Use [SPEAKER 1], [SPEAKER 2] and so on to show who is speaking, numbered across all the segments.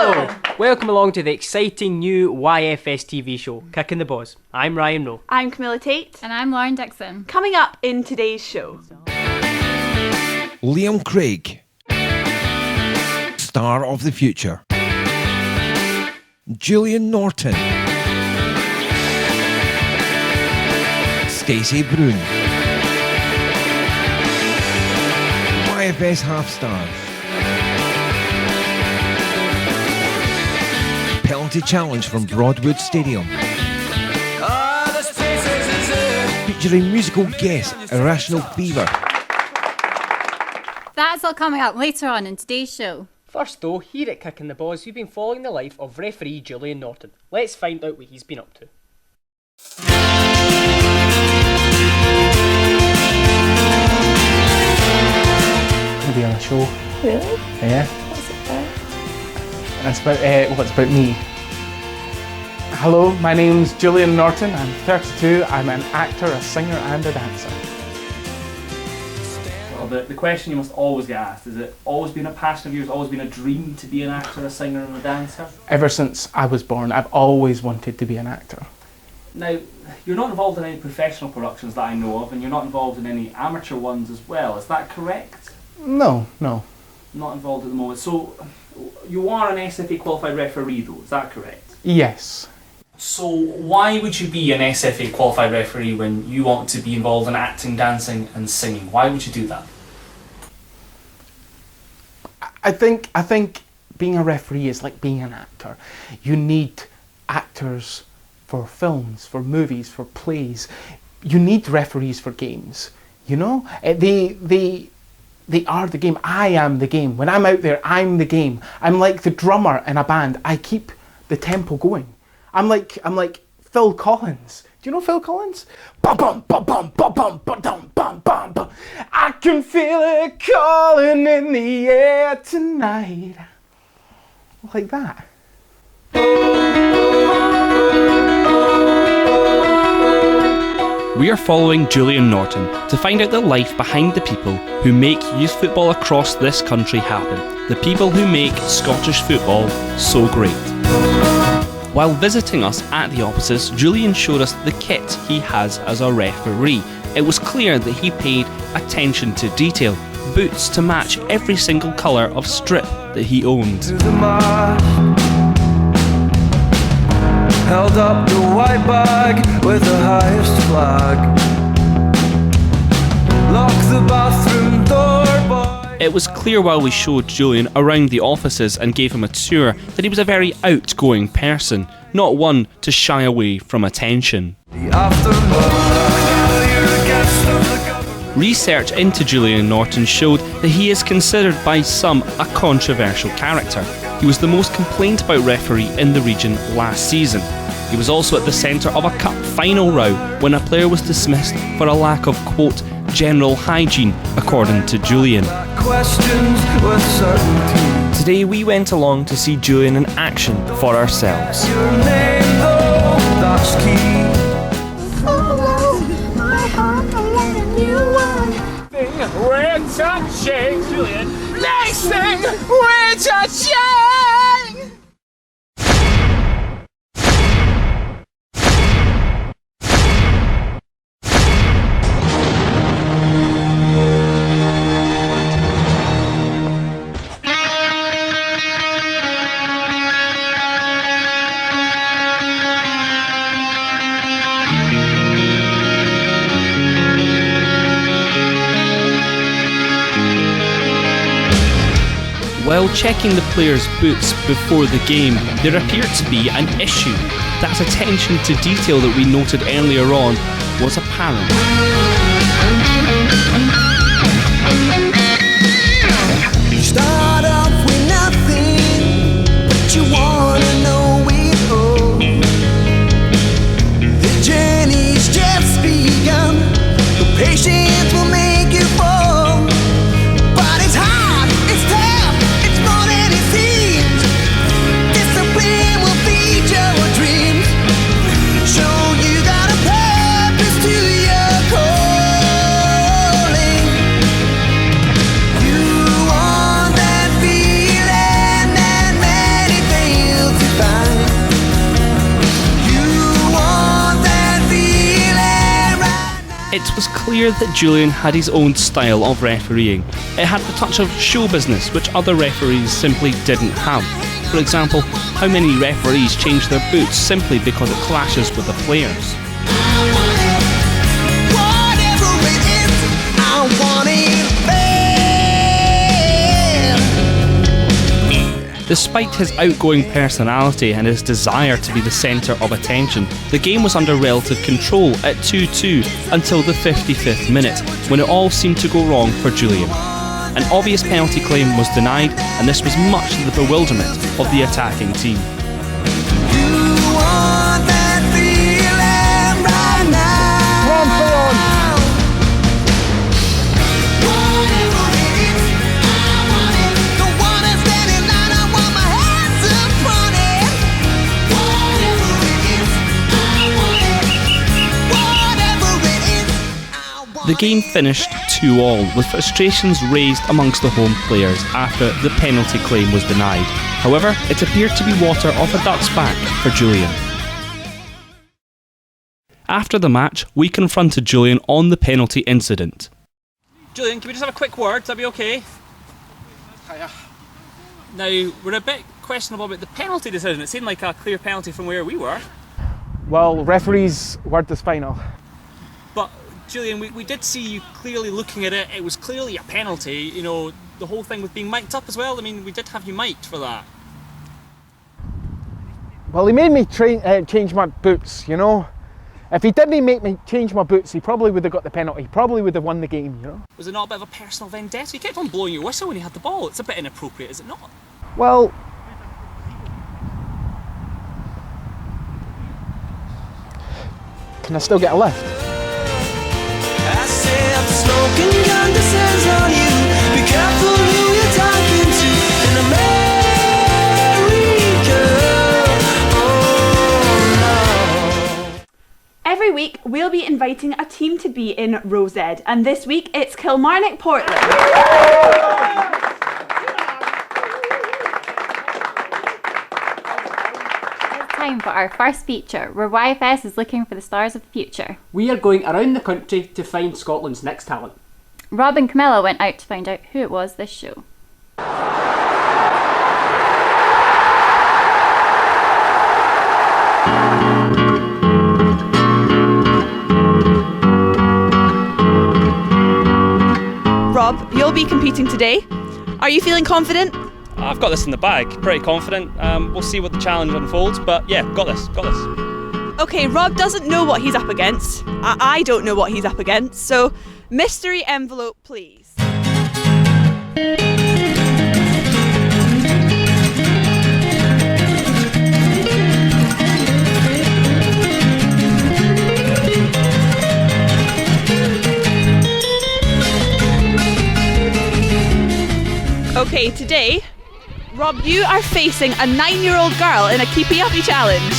[SPEAKER 1] Hello! Welcome along to the exciting new YFS TV show, Kickin The Baws. I'm Ryan Rowe.
[SPEAKER 2] I'm Camilla Tate.
[SPEAKER 3] And I'm Lauren Dixon.
[SPEAKER 2] Coming up in today's show.
[SPEAKER 4] Liam Craig, star of the future. Julian Norton. Stacey Brune. YFS half stars. Penalty challenge from Broadwood Stadium. Featuring musical guest Irrational Fever.
[SPEAKER 3] That's all coming up later on in today's show.
[SPEAKER 1] First though, here at Kickin The Baws, we've been following the life of referee Julian Norton. Let's find out what he's been up to.
[SPEAKER 5] To be on a show.
[SPEAKER 2] Really?
[SPEAKER 5] Yeah.
[SPEAKER 2] What's it about?
[SPEAKER 5] It's about, what's about me. Hello, my name's Julian Norton. I'm 32. I'm an actor, a singer and a dancer.
[SPEAKER 6] Well, the question you must always get asked, is it always been a passion of yours, always been a dream to be an actor, a singer and a dancer?
[SPEAKER 5] Ever since I was born, I've always wanted to be an actor.
[SPEAKER 6] Now, you're not involved in any professional productions that I know of, and you're not involved in any amateur ones as well, is that correct?
[SPEAKER 5] No.
[SPEAKER 6] Not involved at the moment. So, you are an SFA qualified referee though, is that correct?
[SPEAKER 5] Yes.
[SPEAKER 6] So, why would you be an SFA qualified referee when you want to be involved in acting, dancing and singing? Why would you do that?
[SPEAKER 5] I think being a referee is like being an actor. You need actors for films, for movies, for plays. You need referees for games. You know, they are the game. I am the game. When I'm out there, I'm the game. I'm like the drummer in a band. I keep the tempo going. I'm like Phil Collins. Do you know Phil Collins? Bum bum bum bum bum bum bum bum bum bum bum. I can feel it calling in the air tonight. Like that.
[SPEAKER 7] We are following Julian Norton to find out the life behind the people who make youth football across this country happen. The people who make Scottish football so great. While visiting us at the offices, Julian showed us the kit he has as a referee. It was clear that he paid attention to detail. Boots to match every single colour of strip that he owned.
[SPEAKER 8] Held up the white bag with the highest flag. Lock the bathroom door, boy.
[SPEAKER 7] It was clear while we showed Julian around the offices and gave him a tour that he was a very outgoing person, not one to shy away from attention. Research into Julian Norton showed that he is considered by some a controversial character. He was the most complained about referee in the region last season. He was also at the centre of a cup final row when a player was dismissed for a lack of, quote, general hygiene, according to Julian. Today we went along to see Julian in action for ourselves.
[SPEAKER 5] We're touching, Julian. Next thing, we're touching.
[SPEAKER 7] While checking the players' boots before the game, there appeared to be an issue. That attention to detail that we noted earlier on was apparent.
[SPEAKER 8] Start off with nothing, but you wanna know it all. The journey's just begun. The patience will make you fall. But it's hard, it's tough, it's more than it seems. Discipline will feed your dreams. Show you got a purpose to your calling. You want that feeling that
[SPEAKER 7] clear that Julian had his own style of refereeing. It had the touch of show business which other referees simply didn't have. For example, how many referees change their boots simply because it clashes with the players. Despite his outgoing personality and his desire to be the centre of attention, the game was under relative control at 2-2 until the 55th minute, when it all seemed to go wrong for Julian. An obvious penalty claim was denied, and this was much to the bewilderment of the attacking team. The game finished 2-2, with frustrations raised amongst the home players after the penalty claim was denied. However, it appeared to be water off a duck's back for Julian. After the match, we confronted Julian on the penalty incident.
[SPEAKER 9] Julian, can we just have a quick word? That'd be okay?
[SPEAKER 5] Hiya.
[SPEAKER 9] Now, we're a bit questionable about the penalty decision. It seemed like a clear penalty from where we were.
[SPEAKER 5] Well, referee's word is final.
[SPEAKER 9] But Julian, we did see you clearly looking at it. It was clearly a penalty. You know, the whole thing with being mic'd up as well. I mean, we did have you mic'd for that.
[SPEAKER 5] Well, he made me change my boots, you know. If he didn't make me change my boots, he probably would have got the penalty. He probably would have won the game, you know.
[SPEAKER 9] Was it not a bit of a personal vendetta? You kept on blowing your whistle when you had the ball. It's a bit inappropriate, is it not?
[SPEAKER 5] Well, can I still get a lift?
[SPEAKER 8] I said the smoking gun descends on you. Be careful who you're talking to in America. Oh no.
[SPEAKER 2] Every week we'll be inviting a team to be in Rose Ed, and this week it's Kilmarnock Portland.
[SPEAKER 3] Time for our first feature, where YFS is looking for the stars of the future.
[SPEAKER 1] We are going around the country to find Scotland's next talent.
[SPEAKER 3] Rob and Camilla went out to find out who it was this show.
[SPEAKER 2] Rob, you'll be competing today. Are you feeling confident?
[SPEAKER 7] I've got this in the bag, pretty confident. We'll see what the challenge unfolds, but yeah, got this.
[SPEAKER 2] Okay, Rob doesn't know what he's up against. I don't know what he's up against, so mystery envelope, please. Okay, today, Rob, you are facing a 9-year-old girl in a keepy uppy challenge.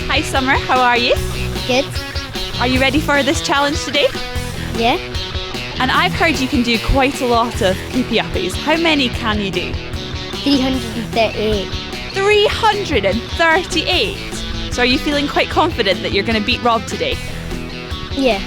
[SPEAKER 2] Hi Summer, how are you?
[SPEAKER 10] Good.
[SPEAKER 2] Are you ready for this challenge today?
[SPEAKER 10] Yeah.
[SPEAKER 2] And I've heard you can do quite a lot of keepy uppies. How many can you do?
[SPEAKER 10] 338.
[SPEAKER 2] 338? So are you feeling quite confident that you're going to beat Rob today?
[SPEAKER 10] Yeah.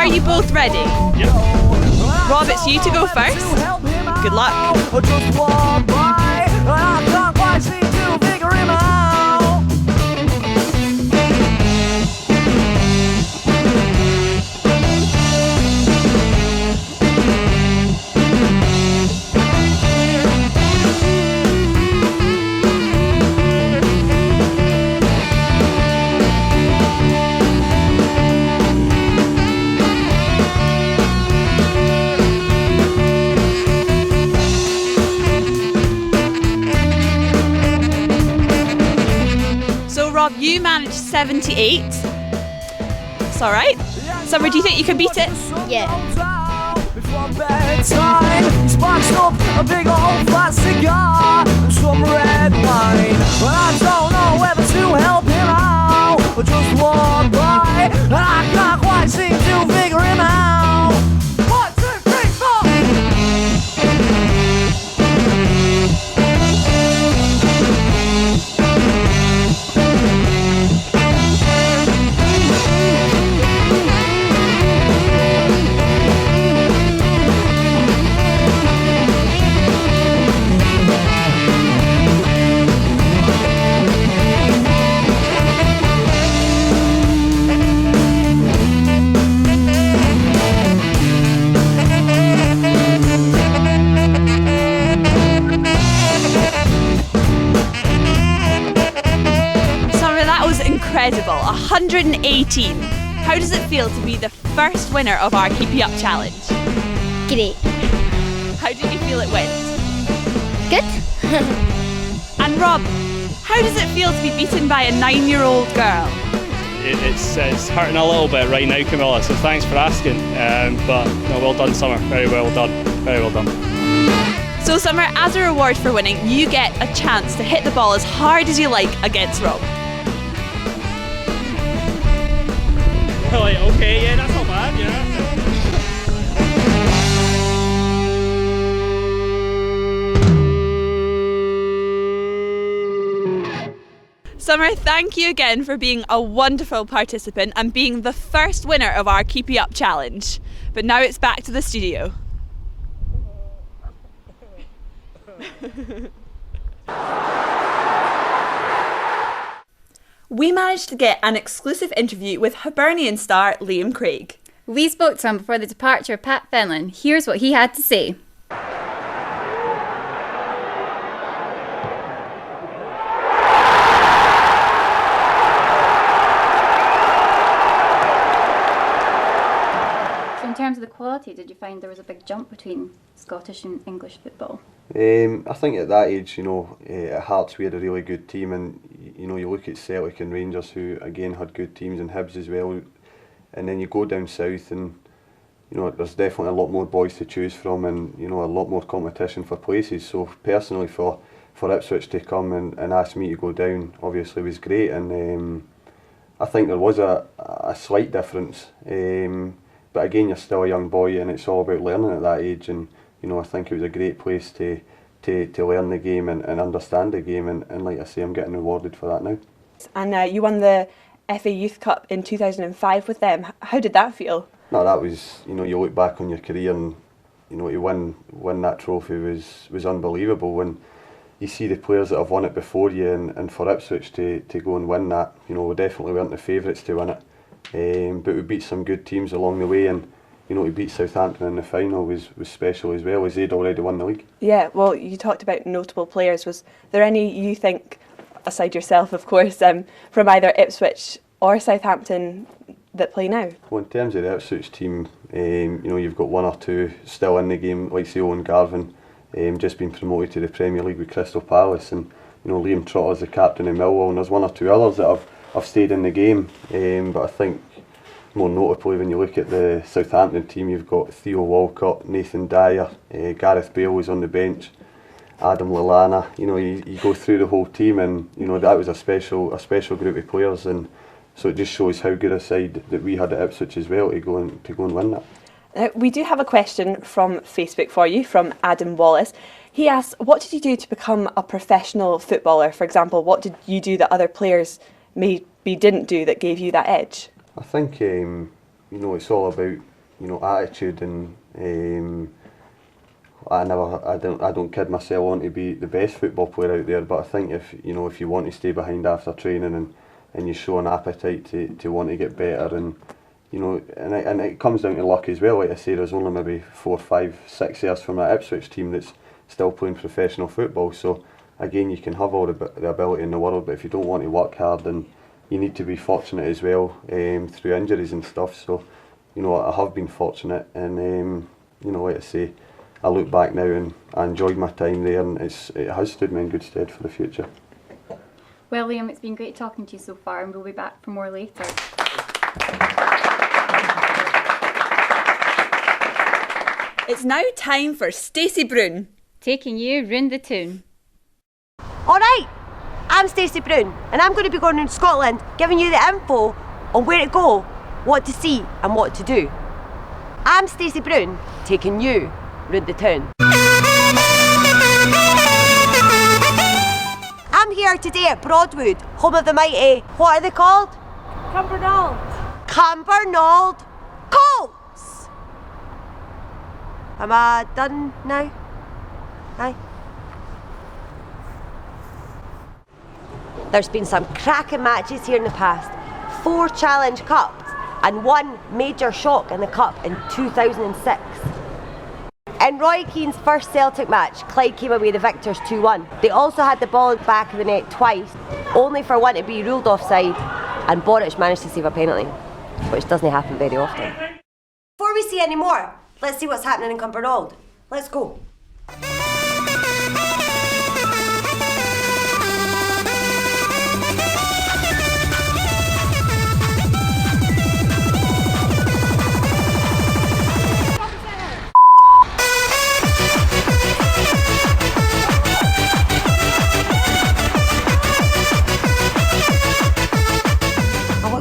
[SPEAKER 2] Are you both ready?
[SPEAKER 7] Yep.
[SPEAKER 2] Rob, it's you to go first. Good luck.
[SPEAKER 8] him out.
[SPEAKER 2] Rob, you managed 78. It's alright. Summer, do you think you can beat it?
[SPEAKER 10] Yeah.
[SPEAKER 8] Before bedtime, he sparks up a big old fat cigar and some red wine. But I don't know whether to help him out or just walk by, and I can't quite seem to figure him out. 1, 2, 3,
[SPEAKER 2] Incredible, 118. How does it feel to be the first winner of our Keep You Up challenge?
[SPEAKER 10] Great.
[SPEAKER 2] How did you feel it went?
[SPEAKER 10] Good.
[SPEAKER 2] And Rob, how does it feel to be beaten by a 9-year-old girl?
[SPEAKER 11] It's hurting a little bit right now, Camilla, so thanks for asking. But no, well done, Summer. Very well done. Very well done.
[SPEAKER 2] So Summer, as a reward for winning, you get a chance to hit the ball as hard as you like against Rob.
[SPEAKER 11] Right, okay, yeah, that's not bad, yeah.
[SPEAKER 2] Summer, thank you again for being a wonderful participant and being the first winner of our Keep You Up challenge. But now it's back to the studio. We managed to get an exclusive interview with Hibernian star Liam Craig.
[SPEAKER 3] We spoke to him before the departure of Pat Fenlon. Here's what he had to say. So in terms of the quality, did you find there was a big jump between Scottish and English football?
[SPEAKER 12] I think at that age, at Hearts we had a really good team, and you look at Celtic and Rangers, who again had good teams, and Hibs as well, and then you go down south and there's definitely a lot more boys to choose from, and a lot more competition for places. So personally for Ipswich to come and ask me to go down obviously was great, and I think there was a slight difference, but again you're still a young boy and it's all about learning at that age, and I think it was a great place to learn the game and understand the game, and like I say, I'm getting rewarded for that now.
[SPEAKER 2] And you won the FA Youth Cup in 2005 with them. How did that feel?
[SPEAKER 12] No, that was, you look back on your career and, to win that trophy was unbelievable. When you see the players that have won it before you, and for Ipswich to go and win that, we definitely weren't the favourites to win it. But we beat some good teams along the way, and to beat Southampton in the final was special as well, as they'd already won the league.
[SPEAKER 2] Yeah, well, you talked about notable players. Was there any you think, aside yourself of course, from either Ipswich or Southampton that play now?
[SPEAKER 12] Well, in terms of the Ipswich team, you've got one or two still in the game, like say Owen Garvin, just been promoted to the Premier League with Crystal Palace, and Liam Trotter's the captain of Millwall, and there's one or two others that have stayed in the game, but I think more notably when you look at the Southampton team, you've got Theo Walcott, Nathan Dyer, Gareth Bale was on the bench, Adam Lallana. You go through the whole team, and that was a special group of players, and so it just shows how good a side that we had at Ipswich as well to go and win that.
[SPEAKER 2] We do have a question from Facebook for you, from Adam Wallace. He asks, what did you do to become a professional footballer? For example, what did you do that other players maybe didn't do that gave you that edge?
[SPEAKER 12] I think it's all about attitude and I don't kid myself on to be the best football player out there, but I think if you want to stay behind after training and you show an appetite to want to get better, and and it comes down to luck as well. Like I say, there's only maybe 4, 5, 6 years from that Ipswich team that's still playing professional football. So again, you can have all the ability in the world, but if you don't want to work hard, then you need to be fortunate as well through injuries and stuff. So I have been fortunate, and like I say, I look back now and I enjoyed my time there, and it has stood me in good stead for the future.
[SPEAKER 3] Well, Liam, it's been great talking to you so far, and we'll be back for more later.
[SPEAKER 13] It's now time for Stacey Brown,
[SPEAKER 3] taking you round the town.
[SPEAKER 14] Alright, I'm Stacey Brown, and I'm going to be going around Scotland giving you the info on where to go, what to see and what to do. I'm Stacey Brown, taking you round the town. I'm here today at Broadwood, home of the mighty, what are they called? Cumbernauld Colts! Am I done now? Aye. There's been some cracking matches here in the past. 4 Challenge Cups and 1 major shock in the Cup in 2006. In Roy Keane's first Celtic match, Clyde came away the victors 2-1. They also had the ball in the back of the net twice, only for one to be ruled offside, and Boric managed to save a penalty, which doesn't happen very often. Before we see any more, let's see what's happening in Cumbernauld. Let's go.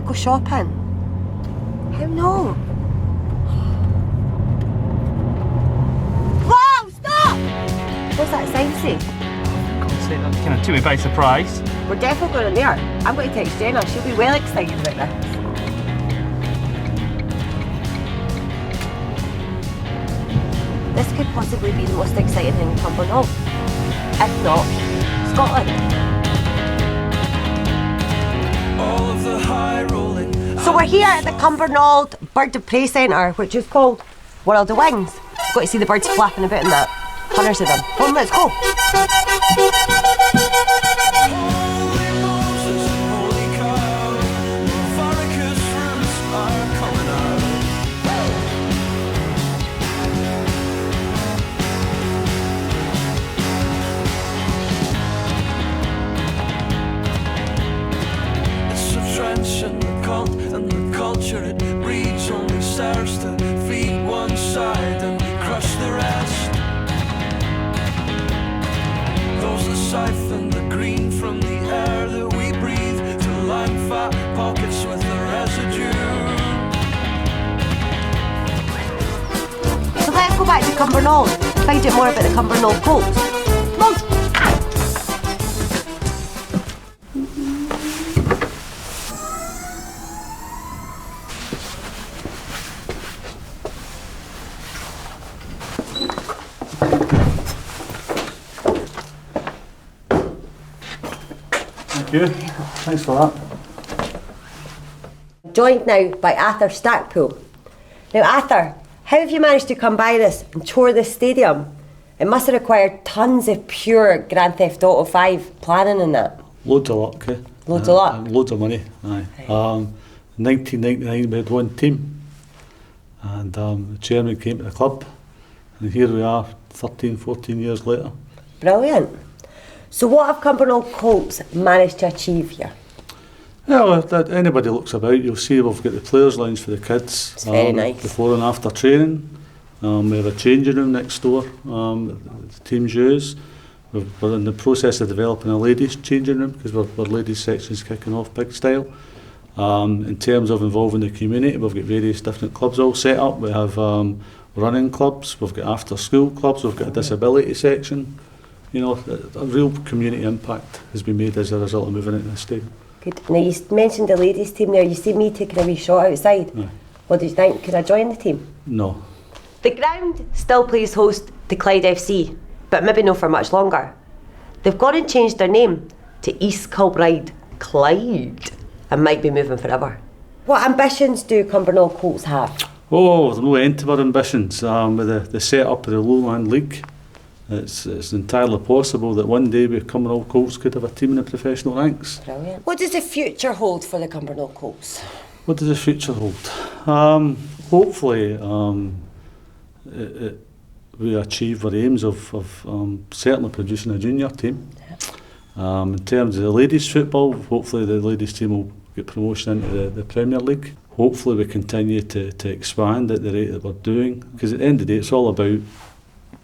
[SPEAKER 14] Go shopping. How no? Wow, stop! What's that sign say?
[SPEAKER 6] That kind of took me by surprise.
[SPEAKER 14] We're definitely going in there. I'm going to text Jenna. She'll be well excited about this. This could possibly be the most exciting thing in Cumbernauld. If not, Scotland. So we're here at the Cumbernauld Bird of Prey Centre, which is called World of Wings. Got to see the birds flapping about in that. Hundreds of them. Come on, let's go.
[SPEAKER 8] And the culture it breeds only serves to feed one side and crush the rest. Those that siphon the green from the air that we breathe to line fat pockets with the residue.
[SPEAKER 14] So let's go back to Cumbernauld and find out more about the Cumbernauld Colts.
[SPEAKER 15] Thank you. Thanks for that.
[SPEAKER 14] Joined now by Arthur Stackpool. Now Arthur, how have you managed to come by this and tour this stadium? It must have required tons of pure Grand Theft Auto 5 planning in that.
[SPEAKER 15] Loads of luck.
[SPEAKER 14] Loads of luck?
[SPEAKER 15] And loads of money, aye. 1999 we had one team, and the chairman came to the club, and here we are 13, 14 years later.
[SPEAKER 14] Brilliant. So what have Cumbernauld Colts managed to achieve here?
[SPEAKER 15] Yeah, if anybody looks about, you'll see we've got the players' lounge for the kids.
[SPEAKER 14] It's very nice.
[SPEAKER 15] Before and after training. We have a changing room next door, the teams use. We're in the process of developing a ladies' changing room because our ladies' section's kicking off big style. In terms of involving the community, we've got various different clubs all set up. We have running clubs, we've got after-school clubs, we've got a disability section. You know, a real community impact has been made as a result of moving into this stadium.
[SPEAKER 14] Good. Now you mentioned the ladies' team there. You see me taking a wee shot outside.
[SPEAKER 15] Aye.
[SPEAKER 14] What did you think? Could I join the team?
[SPEAKER 15] No.
[SPEAKER 14] The ground still plays host to Clyde FC, but maybe not for much longer. They've gone and changed their name to East Kilbride Clyde and might be moving forever. What ambitions do Cumbernauld Colts have?
[SPEAKER 15] Oh, there's no end to our ambitions. With the set-up of the Lowland League, it's entirely possible that one day we Cumbernauld Colts could have a team in the professional ranks.
[SPEAKER 14] Brilliant. What does the future hold for the Cumbernauld Colts?
[SPEAKER 15] What does the future hold? Hopefully, we achieve our aims of certainly producing a junior team. In terms of the ladies' football, hopefully the ladies' team will get promotion into the Premier League. Hopefully we continue to expand at the rate that we're doing, because at the end of the day it's all about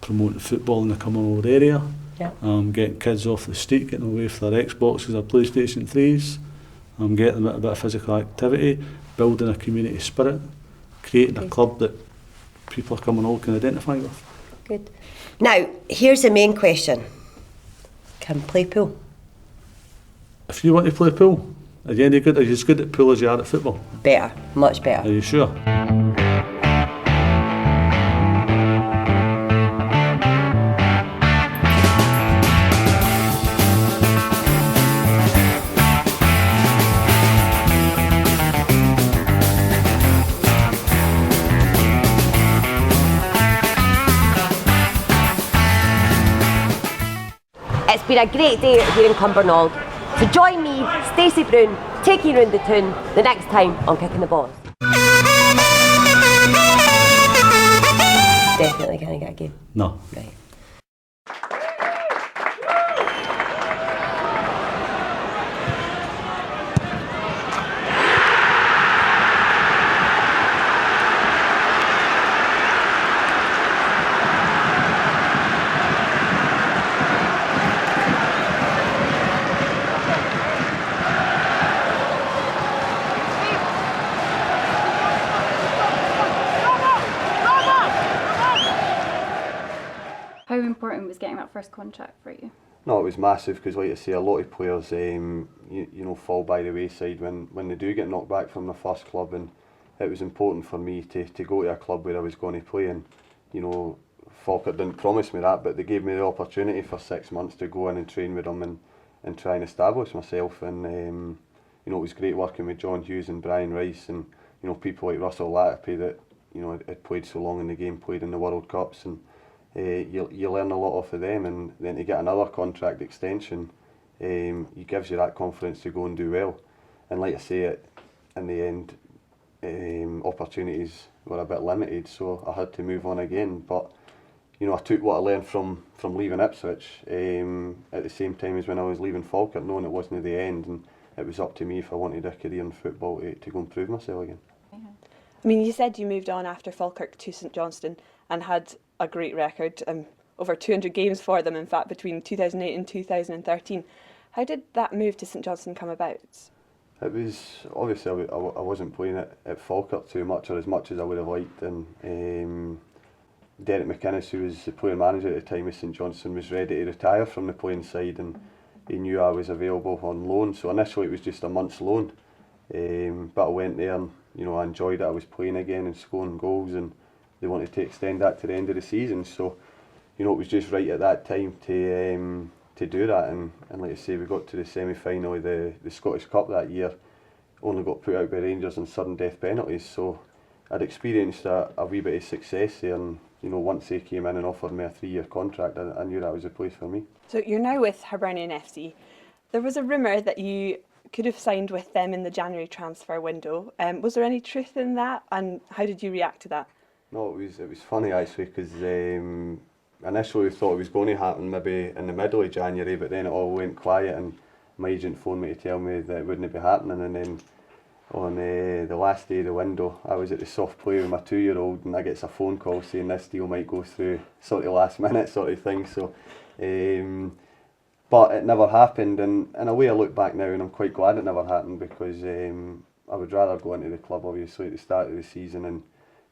[SPEAKER 15] promoting football in the Cumbernauld area, getting kids off the street, getting them away from their Xboxes or PlayStation 3s, getting them a bit of physical activity, building a community spirit, creating a club that people of Cumbernauld can identify with.
[SPEAKER 14] Good. Now, here's the main question. Can play pool?
[SPEAKER 15] If you want to play pool, are you any good? Are you as good at pool as you are at football?
[SPEAKER 14] Better, much better.
[SPEAKER 15] Are you sure?
[SPEAKER 14] It's been a great day here in Cumbernauld. So join me, Stacey Brown, taking you round the town the next time on Kickin The Baws. Definitely can't get a game.
[SPEAKER 15] No.
[SPEAKER 14] Right.
[SPEAKER 3] How important was getting that first contract for you?
[SPEAKER 12] No, it was massive because, like I say, a lot of players, you know, fall by the wayside when they do get knocked back from the first club, and it was important for me to go to a club where I was going to play. And you know, Falkirk didn't promise me that, but they gave me the opportunity for 6 months to go in and train with them and try and establish myself. And you know, it was great working with John Hughes and Brian Rice, and you know, people like Russell Latapy that you know had played so long in the game, played in the World Cups, and you learn a lot off of them. And then to get another contract extension, it gives you that confidence to go and do well. And like I say, in the end, opportunities were a bit limited, so I had to move on again. But you know, I took what I learned from leaving Ipswich at the same time as when I was leaving Falkirk, knowing it wasn't the end, and it was up to me if I wanted a career in football to go and prove myself again.
[SPEAKER 2] I mean, you said you moved on after Falkirk to St Johnstone and had a great record, over 200 games for them, in fact, between 2008 and 2013. How did that move to St Johnstone come about?
[SPEAKER 12] It was, obviously I wasn't playing at Falkirk too much, or as much as I would have liked, and Derek McInnes, who was the player manager at the time of St Johnstone, was ready to retire from the playing side, and he knew I was available on loan. So initially it was just a month's loan, but I went there and you know, I enjoyed it. I was playing again and scoring goals, and they wanted to extend that to the end of the season. So you know, it was just right at that time to do that, and like I say, we got to the semi-final of the Scottish Cup that year, only got put out by Rangers on sudden death penalties. So I'd experienced a wee bit of success there, and you know, once they came in and offered me a 3-year contract, I knew that was the place for me. So
[SPEAKER 2] you're now with Hibernian FC. There was a rumour that you could have signed with them in the January transfer window. Was there any truth in that, and how did you react to that?
[SPEAKER 12] No, it was funny actually, because initially we thought it was going to happen maybe in the middle of January, but then it all went quiet, and my agent phoned me to tell me that it wouldn't be happening. And then on the last day of the window, I was at the soft play with my 2-year-old, and I get a phone call saying this deal might go through sort of last minute sort of thing. So, but it never happened, and in a way I look back now and I'm quite glad it never happened, because I would rather go into the club obviously at the start of the season and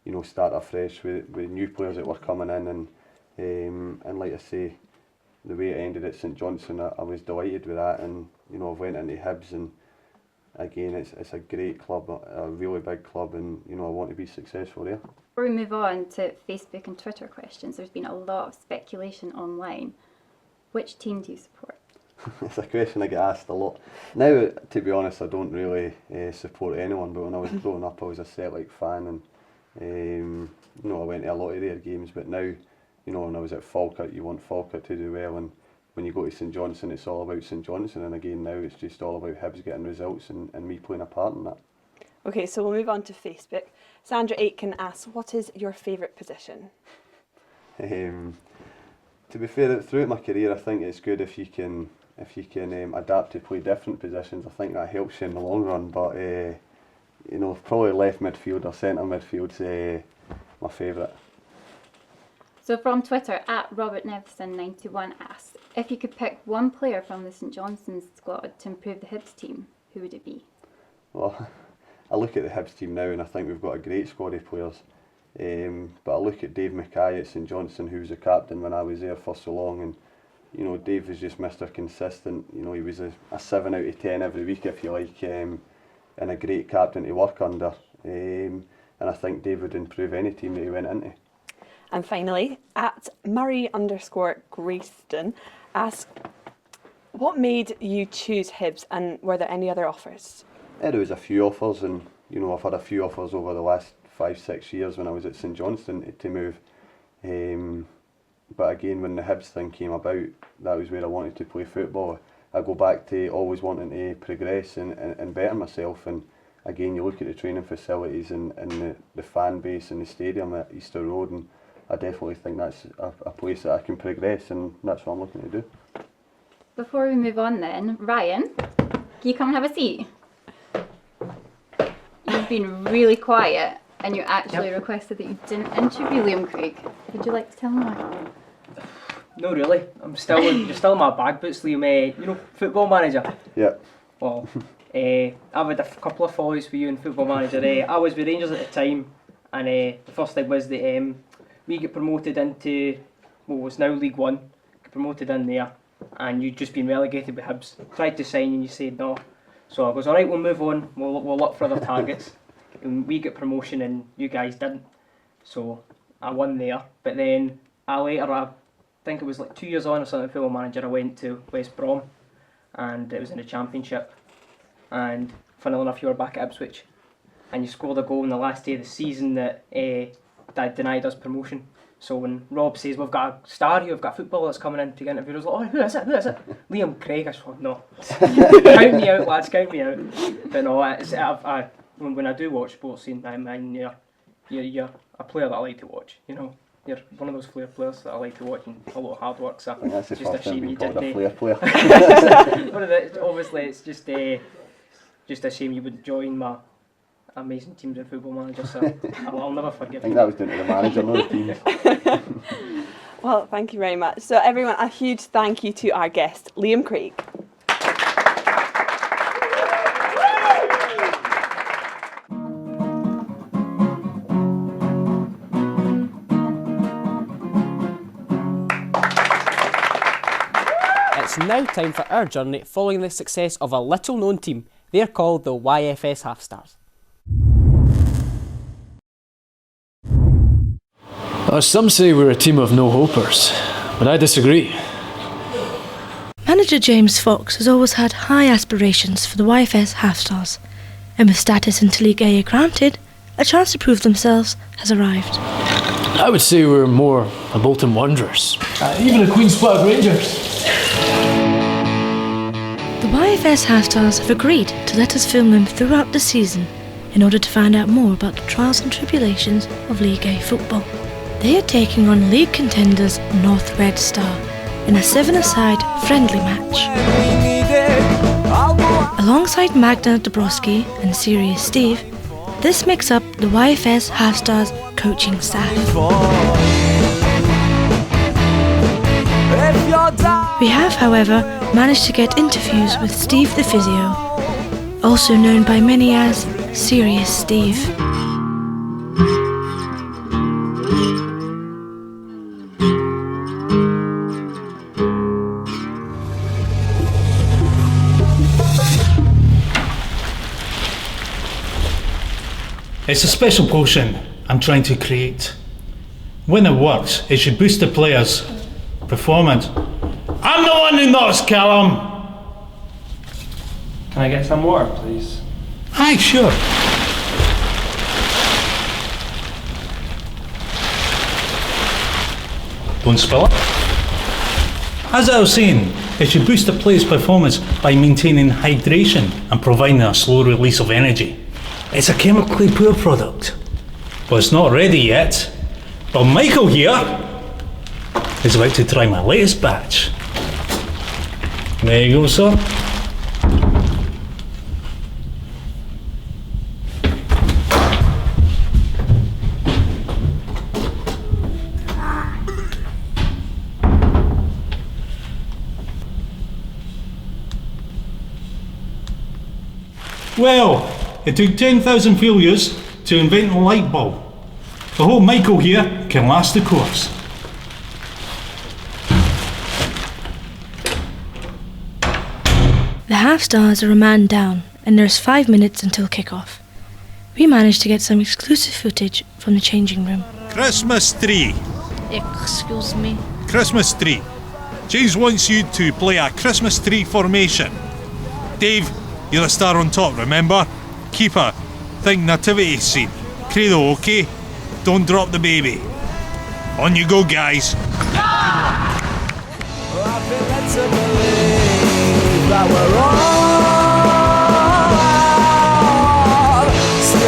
[SPEAKER 12] you know, start afresh with new players that were coming in, and like I say, the way it ended at St Johnstone, I was delighted with that. And you know, I've went into Hibs, and again, it's a great club, a really big club, and you know I want to be successful there.
[SPEAKER 3] Before we move on to Facebook and Twitter questions, there's been a lot of speculation online. Which team do you support?
[SPEAKER 12] It's a question I get asked a lot. Now, to be honest, I don't really support anyone, but when I was growing up, I was a Celtic fan, and you know I went to a lot of their games. But now, you know, when I was at Falkirk, you want Falkirk to do well, and when you go to St Johnstone, it's all about St Johnstone, and again now it's just all about Hibs getting results and me playing a part in that.
[SPEAKER 2] Okay, so we'll move on to Facebook. Sandra Aitken asks, what is your favourite position?
[SPEAKER 12] To be fair, throughout my career, I think it's good if you can adapt to play different positions. I think that helps you in the long run. But you know, probably left midfield or centre midfield's my favourite.
[SPEAKER 3] So from Twitter, at Robert Nevison91 asks, if you could pick one player from the St Johnstone's squad to improve the Hibs team, who would it be?
[SPEAKER 12] Well, I look at the Hibs team now and I think we've got a great squad of players. But I look at Dave Mackay at St Johnstone, who was the captain when I was there for so long, and you know, Dave was just Mr. Consistent. You know, he was a 7 out of 10 every week, if you like, and a great captain to work under. And I think Dave would improve any team that he went into.
[SPEAKER 2] And finally, at Murray_Grayston asks, what made you choose Hibs, and were there any other offers?
[SPEAKER 12] Yeah, there was a few offers, and you know, I've had a few offers over the last 5-6 years when I was at St Johnstone to move. But again, when the Hibs thing came about, that was where I wanted to play football. I go back to always wanting to progress and better myself, and again, you look at the training facilities and the fan base and the stadium at Easter Road, and I definitely think that's a place that I can progress, and that's what I'm looking to do.
[SPEAKER 3] Before we move on then, Ryan, can you come and have a seat? You've been really quiet, and you actually requested that you didn't interview Liam Craig. Would you like to tell me why?
[SPEAKER 1] No, really. You're still in my bag boots, Liam. You know, Football Manager.
[SPEAKER 12] Yeah.
[SPEAKER 1] Well, I've had a couple of follows for you in Football Manager. I was with Rangers at the time, and the first thing was that we get promoted into what was now League One. Get promoted in there, and you'd just been relegated with Hibs. Tried to sign, and you said no. So I goes, all right, we'll move on. We'll look for other targets. And we get promotion, and you guys didn't. So I won there. But then I think it was like 2 years on or something, Football Manager, I went to West Brom, and it was in the Championship. And funnily enough, you were back at Ipswich, and you scored a goal in the last day of the season that denied us promotion. So when Rob says, we've got a star here, we've got a footballer that's coming in to get interviewed, I was like, oh, who is it? Liam Craig. I thought, no. Count me out, lads, count me out. But no, when I do watch sports scene, you're a player that I like to watch, you know. You're one of those flair players that I like to watch, and a lot of hard work, so
[SPEAKER 12] that's
[SPEAKER 1] it's just a shame you didn't.
[SPEAKER 12] A flair player.
[SPEAKER 1] Obviously, it's just a shame you wouldn't join my amazing teams in Football Manager, so I'll never forgive you.
[SPEAKER 12] I think that was down to the manager, not the teams.
[SPEAKER 2] Well, thank you very much. So everyone, a huge thank you to our guest, Liam Craig.
[SPEAKER 1] It's now time for our journey following the success of a little known team. They're called the YFS Half Stars.
[SPEAKER 16] Some say we're a team of no-hopers, but I disagree.
[SPEAKER 17] Manager James Fox has always had high aspirations for the YFS Half Stars, and with status Interleague A granted, a chance to prove themselves has arrived.
[SPEAKER 16] I would say we're more a Bolton Wanderers, even a Queen's Park Rangers.
[SPEAKER 17] The YFS Half Stars have agreed to let us film them throughout the season in order to find out more about the trials and tribulations of League A football. They are taking on league contenders North Red Star in a 7-a-side friendly match. Alongside Magna Dabrowski and Serious Steve, this makes up the YFS Half Stars coaching staff. We have, however, managed to get interviews with Steve the Physio, also known by many as Serious Steve.
[SPEAKER 18] It's a special potion I'm trying to create. When it works, it should boost the player's performance. I'm the one who knocks, Callum!
[SPEAKER 19] Can I get some water, please?
[SPEAKER 18] Aye, sure. Don't spill it. As I was saying, it should boost the player's performance by maintaining hydration and providing a slow release of energy. It's a chemically poor product, but it's not ready yet. But Michael here is about to try my latest batch. There you go, sir. Well, it took 10,000 failures to invent a light bulb. I hope Michael here can last the course.
[SPEAKER 17] The half-stars are a man down, and there's 5 minutes until kick-off. We managed to get some exclusive footage from the changing room.
[SPEAKER 20] Christmas tree.
[SPEAKER 17] Excuse me?
[SPEAKER 20] Christmas tree. James wants you to play a Christmas tree formation. Dave, you're the star on top, remember? Keeper, think nativity scene. Credo, okay? Don't drop the baby. On you go, guys.
[SPEAKER 8] Still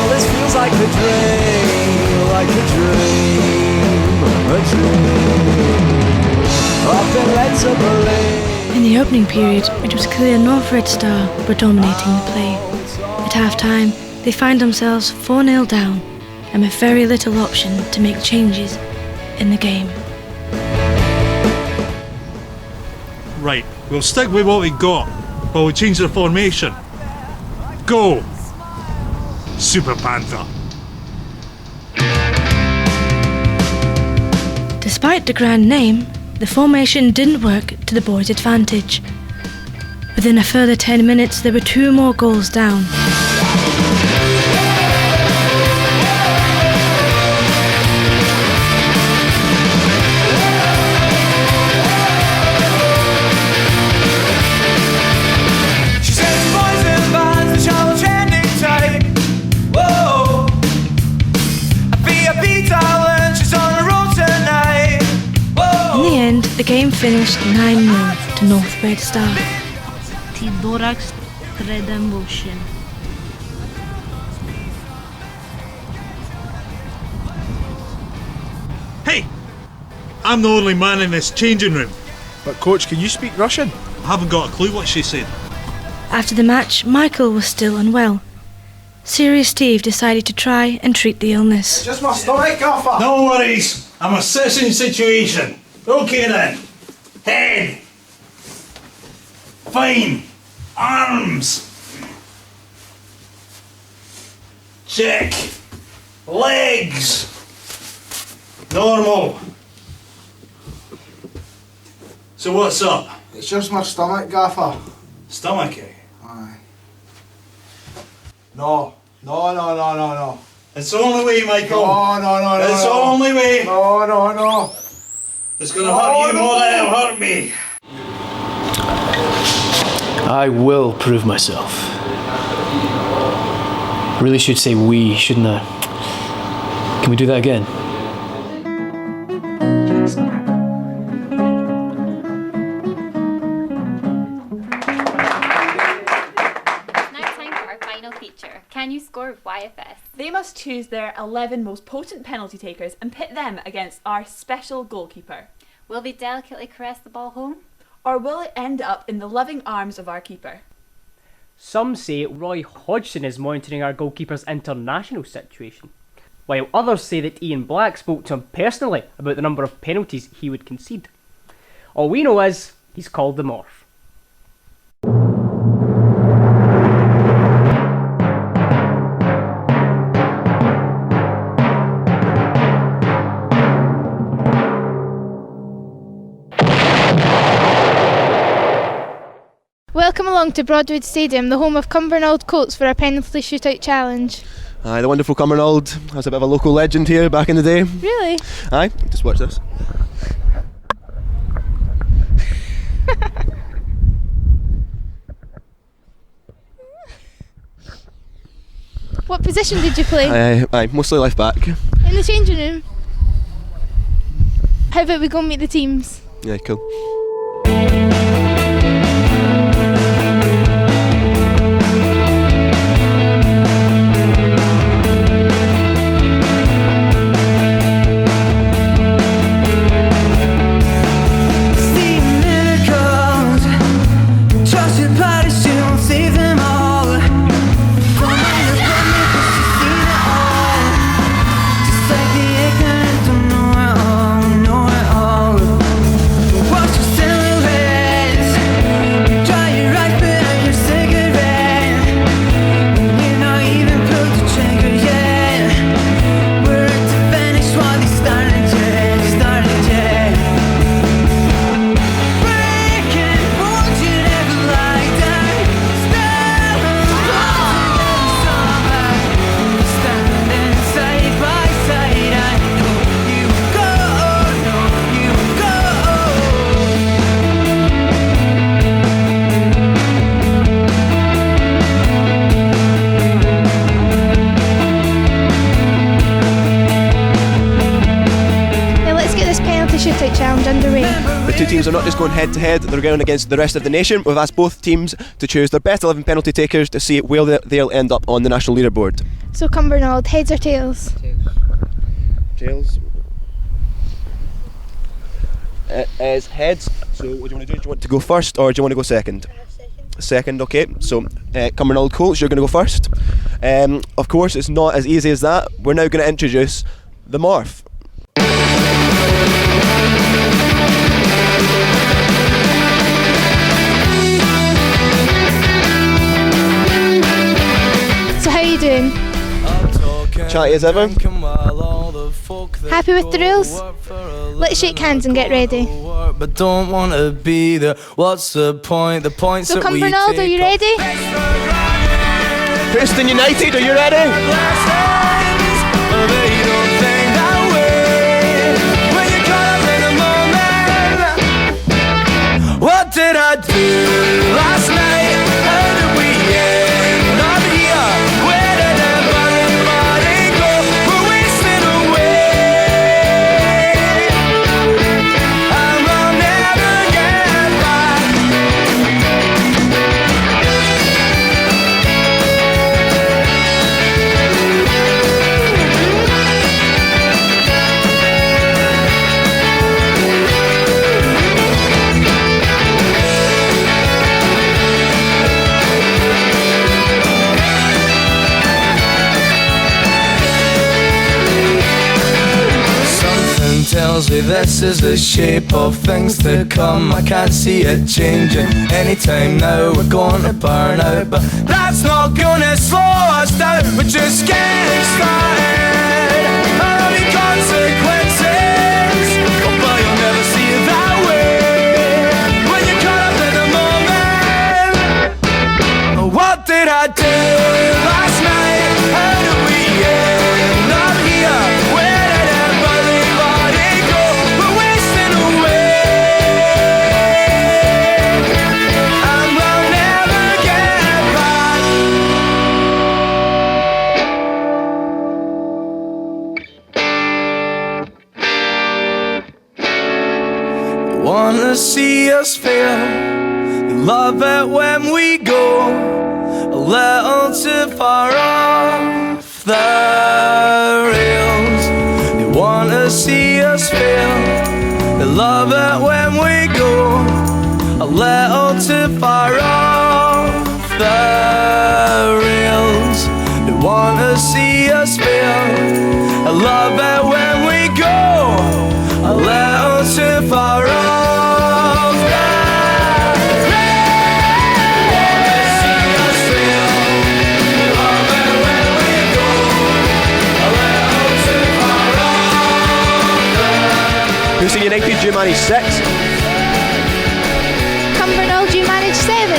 [SPEAKER 8] this feels like a dream, like a dream, a dream. I've been led to believe.
[SPEAKER 17] In the opening period, it was clear North Red Star were dominating the play. At half-time, they find themselves 4-0 down, and with very little option to make changes in the game.
[SPEAKER 20] Right, we'll stick with what we got, but we'll change the formation. Go! Super Panther.
[SPEAKER 17] Despite the grand name, the formation didn't work to the boys' advantage. Within a further 10 minutes, there were 2 more goals down.
[SPEAKER 8] She says boys and bands, the channel trending tight. Whoa, I be a B-talent, she's on the road tonight.
[SPEAKER 17] In the end, the game finished 9-0 to North Red Star.
[SPEAKER 21] Tidorax Redemption.
[SPEAKER 20] Hey! I'm the only man in this changing room.
[SPEAKER 22] But coach, can you speak Russian?
[SPEAKER 20] I haven't got a clue what she said.
[SPEAKER 17] After the match, Michael was still unwell. Serious Steve decided to try and treat the illness.
[SPEAKER 22] Just my stomach, Gaffer.
[SPEAKER 18] No worries, I'm assessing situation. Okay then. Head. Fine. Arms. Check. Legs. Normal. So what's up?
[SPEAKER 22] It's just my stomach, Gaffer.
[SPEAKER 18] Stomachache?
[SPEAKER 22] Aye. No. No.
[SPEAKER 18] It's the only way, Michael.
[SPEAKER 22] No.
[SPEAKER 18] It's the only way.
[SPEAKER 22] No.
[SPEAKER 18] It's gonna hurt you more than it'll hurt me.
[SPEAKER 16] I will prove myself. Really should say we, shouldn't I? Can we do that again?
[SPEAKER 3] Can you score YFS?
[SPEAKER 2] They must choose their 11 most potent penalty takers and pit them against our special goalkeeper.
[SPEAKER 3] Will they delicately caress the ball home?
[SPEAKER 2] Or will it end up in the loving arms of our keeper?
[SPEAKER 1] Some say Roy Hodgson is monitoring our goalkeeper's international situation, while others say that Ian Black spoke to him personally about the number of penalties he would concede. All we know is he's called them off.
[SPEAKER 23] Welcome along to Broadwood Stadium, the home of Cumbernauld Colts, for our penalty shootout challenge.
[SPEAKER 4] Aye, the wonderful Cumbernauld has a bit of a local legend here back in the day.
[SPEAKER 10] Really?
[SPEAKER 4] Aye, just watch this.
[SPEAKER 10] What position did you play?
[SPEAKER 4] Aye, mostly left back.
[SPEAKER 10] In the changing room? How about we go and meet the teams?
[SPEAKER 4] Yeah, cool. The two teams are not just going head to head, they're going against the rest of the nation. We've asked both teams to choose their best 11 penalty takers to see where they'll end up on the national leaderboard.
[SPEAKER 10] So Cumbernauld, heads or tails?
[SPEAKER 4] Tails. It is heads. So what do you want to do? Do you want to go first or do you want to go second? Second, okay. So Cumbernauld Colts, you're going to go first. Of course, it's not as easy as that. We're now going to introduce the Morph.
[SPEAKER 10] So how are you doing?
[SPEAKER 4] Chatty as ever.
[SPEAKER 10] Happy with the rules? Let's shake hands and get ready.
[SPEAKER 19] But don't want to be there. What's the point? The points
[SPEAKER 10] So
[SPEAKER 19] that we
[SPEAKER 10] Cumbernauld,
[SPEAKER 19] take
[SPEAKER 10] are you ready?
[SPEAKER 4] Preston United, are you ready?
[SPEAKER 19] What did I do last night? How did we end up here? Where did everybody go? We're wasting away, and we'll never get back. Tells me this is the shape of things to come. I can't see it changing anytime now. We're going to burn out, but that's not gonna slow us down. We're just getting started. There'll be consequences, but you'll never see it that way when you're caught up in the moment. What did I do last night? How did we end up here? Where did everybody go? We're wasting away, and we'll never get back. You wanna see us fail? You love it when we go a little too far off the rails. They wanna see us fail. They love it when we go a little too far off the rails. They wanna see us fail. I love it when we go a little too far off the rails.
[SPEAKER 4] Preston United, you managed 6.
[SPEAKER 10] Cumbernauld, you managed 7.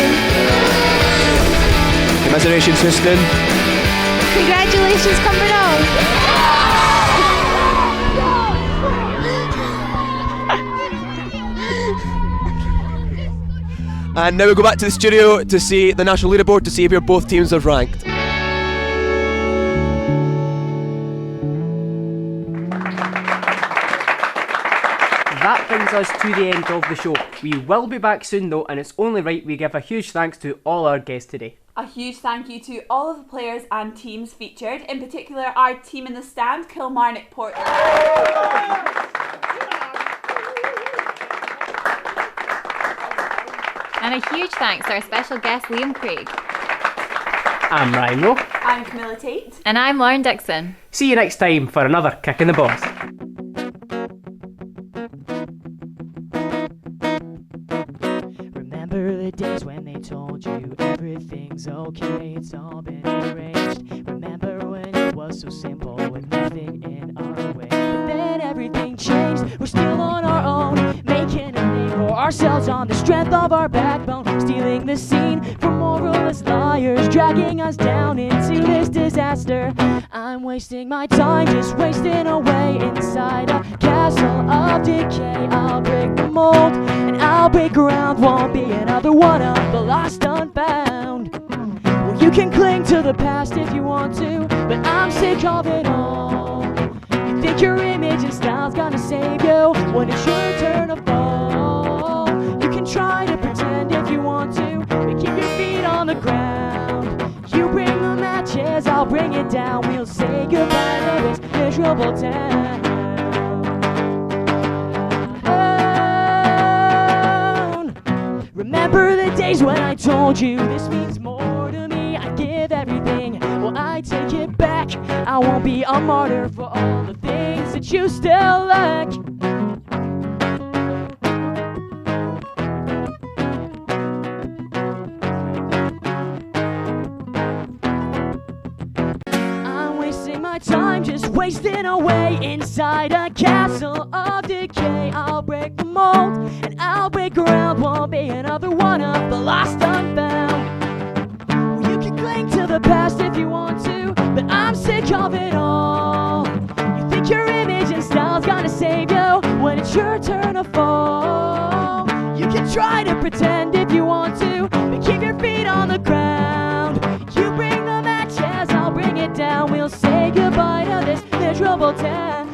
[SPEAKER 4] Commiserations, Houston.
[SPEAKER 10] Congratulations. Congratulations, Cumbernauld!
[SPEAKER 4] And now we go back to the studio to see the national leaderboard to see where both teams are ranked.
[SPEAKER 5] That brings us to the end of the show. We will be back soon though, and it's only right we give a huge thanks to all our guests today.
[SPEAKER 2] A huge thank you to all of the players and teams featured, in particular our team in the stand, Kilmarnock Portland.
[SPEAKER 3] And a huge thanks to our special guest Liam Craig.
[SPEAKER 5] I'm Ryan Rowe.
[SPEAKER 2] I'm Camilla Tate.
[SPEAKER 3] And I'm Lauren Dixon.
[SPEAKER 5] See you next time for another Kickin The Baws.
[SPEAKER 9] Remember the days when they told you everything's okay, it's all been arranged. Remember when it was so simple with nothing in our way. But then everything changed, we're still on our own, making a name for ourselves on the strength of our backbone, stealing the scene from moralless liars, dragging us down into this disaster. I'm wasting my time, just wasting away inside a castle of decay. I'll break the mold and I'll break ground, won't be another one of the lost unfound. Well, you can cling to the past if you want to, but I'm sick of it all. You think your image and style's gonna save you when it's your turn to fall. You can try to pretend if you want to, but keep your feet on the ground. You bring the matches, I'll bring it down. We'll say goodbye to this miserable town. Remember the days when I told you this means more to me, I give everything, well I take it back. I won't be a martyr for all the things that you still lack. I'm wasting my time just wasting away inside a castle of decay. I'll break the mold and I'll break ground, won't be another one of the lost unfound. Well, you can cling to the past if you want to, but I'm sick of it all. You think your image and style's gonna save you when it's your turn to fall. You can try to pretend if you want to, but keep your feet on the ground. You bring the matches, I'll bring it down. We'll say goodbye to this miserable town.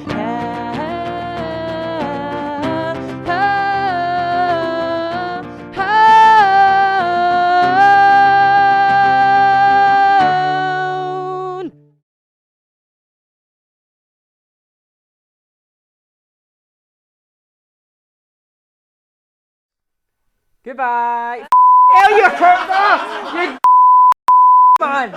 [SPEAKER 5] Goodbye. Hell, you turned off! You man!